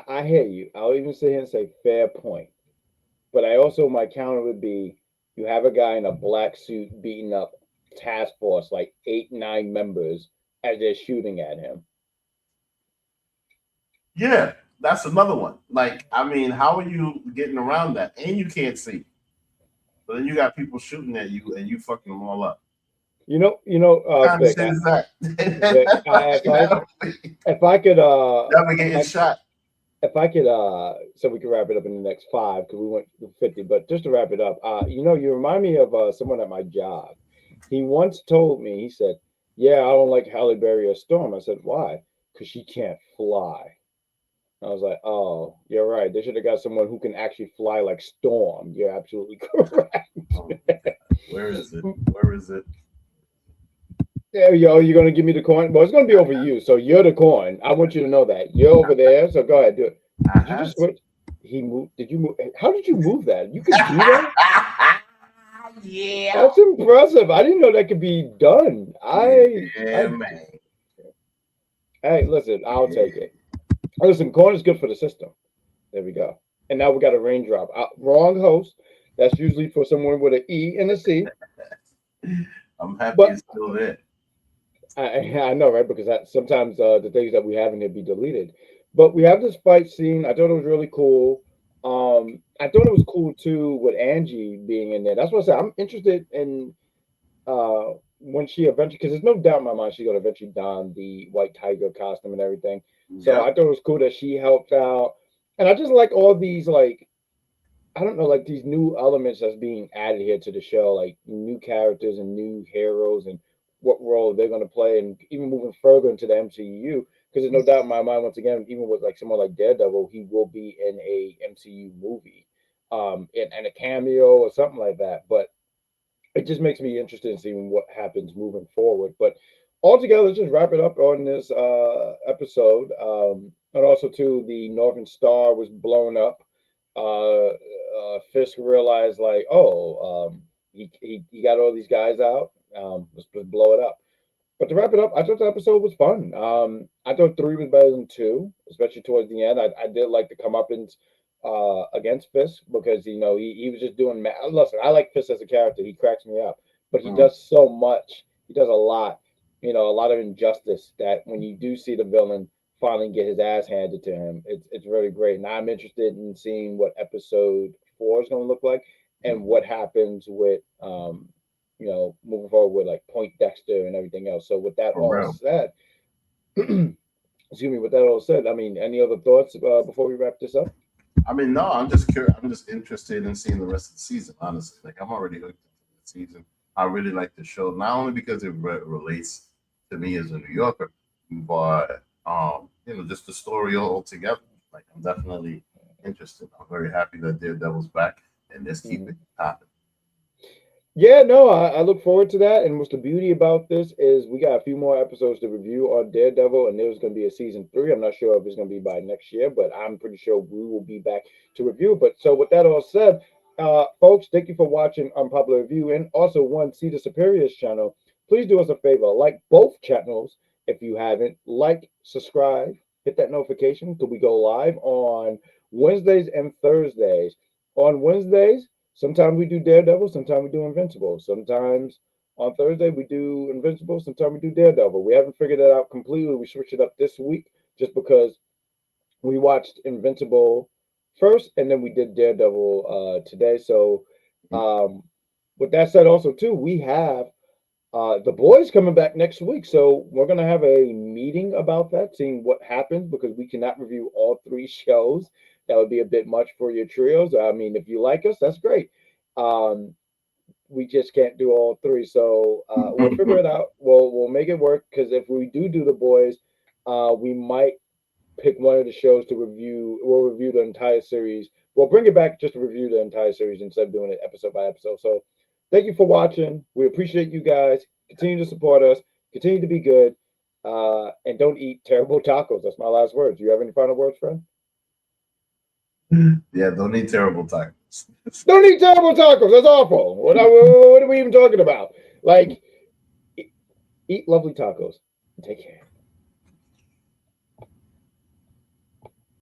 I hear you. I'll even sit here and say fair point. But I also my counter would be you have a guy in a black suit beating up task force like 8, 9 members as they're shooting at him. yeah, that's another one. Like, I mean, how are you getting around that? And you can't see. But then you got people shooting at you and you fucking them all up. What What kind of Vic, shit is that? Vic, if I could, Never if getting I shot. if I could, so we can wrap it up in the next five because we went to 50. But just to wrap it up, you remind me of someone at my job. He once told me, he said, "Yeah, I don't like Halle Berry or Storm." I said, "Why?" Because she can't fly. I was like, "Oh, you're right. They should have got someone who can actually fly like Storm." You're absolutely correct. Oh, where is it? Where is it? Yeah, yo, you're gonna give me the coin? Well, it's gonna be over you. So you're the coin. I want you to know that you're over there. So go ahead, do it. I Did you had just switch? He moved. Did you move? How did you move that? You could do that? yeah. That's impressive. I didn't know that could be done. Yeah, I, man. hey, listen, I'll Yeah. take it. Listen, corn is good for the system. There we go. And now we got a raindrop. Wrong host. That's usually for someone with an E and a C. I'm happy But it's still there. I know, right? Because sometimes the things that we have in there be deleted. But we have this fight scene. I thought it was really cool. I thought it was cool too with Angie being in there. That's what I said. I'm interested in when she eventually, because there's no doubt in my mind she's gonna eventually don the white tiger costume and everything. So I Yep. thought it was cool that she helped out, and I just like all these like I don't know like these new elements that's being added here to the show, like new characters and new heroes and what role they're gonna play, and even moving further into the MCU. Because there's no doubt in my mind, once again, even with like someone like Daredevil, he will be in a MCU movie, and a cameo or something like that. But it just makes me interested in seeing what happens moving forward. But altogether, let's just wrap it up on this episode. And also, too, the Northern Star was blown up. Fisk realized, like, oh, he got all these guys out. Let's blow it up. But to wrap it up, I thought the episode was fun. I thought three was better than two, especially towards the end. I did like the comeuppance against Fisk because he was just doing. Listen, I like Fisk as a character. He cracks me up, but he Mm. does so much. He does a lot. A lot of injustice that when you do see the villain finally get his ass handed to him, it's really great. And I'm interested in seeing what episode four is going to look like and what happens with moving forward with like Point Dexter and everything else. So with that For all real. said, excuse me, with that all said, I mean, any other thoughts before we wrap this up? I mean, no, I'm just curious. I'm just interested in seeing the rest of the season, honestly. Like, I'm already hooked into the season. I really like the show, not only because it relates to me as a New Yorker, but, just the story altogether. Like, I'm definitely interested. I'm very happy that Daredevil's back and just keep Mhm. it popping. Yeah, no, I look forward to that. And what's the beauty about this is we got a few more episodes to review on Daredevil, and there's going to be a season three. I'm not sure if it's going to be by next year, but I'm pretty sure we will be back to review. But so with that all said, folks, thank you for watching Unpopular Review, and also one See the Superiors channel. Please do us a favor, like both channels if you haven't. Like, subscribe, hit that notification because we go live on Wednesdays and Thursdays. On Wednesdays. Sometimes we do Daredevil, sometimes we do Invincible. Sometimes on Thursday we do Invincible, sometimes we do Daredevil. We haven't figured that out completely. We switched it up this week just because we watched Invincible first and then we did Daredevil today. So um, with that said, also too, we have the boys coming back next week. So we're gonna have a meeting about that, seeing what happens because we cannot review all three shows. That would be a bit much for your trios. I mean, if you like us, that's great. Um, we just can't do all three. So we'll figure it out. We'll make it work because if we do the boys, we might pick one of the shows to review. We'll review the entire series. We'll bring it back just to review the entire series instead of doing it episode by episode. So thank you for watching. We appreciate you guys. Continue to support us. Continue to be good. And don't eat terrible tacos. That's my last words. Do you have any final words, friend? Yeah, don't eat terrible tacos. Don't eat terrible tacos. That's awful. What are we even talking about? Like, eat lovely tacos. Take care.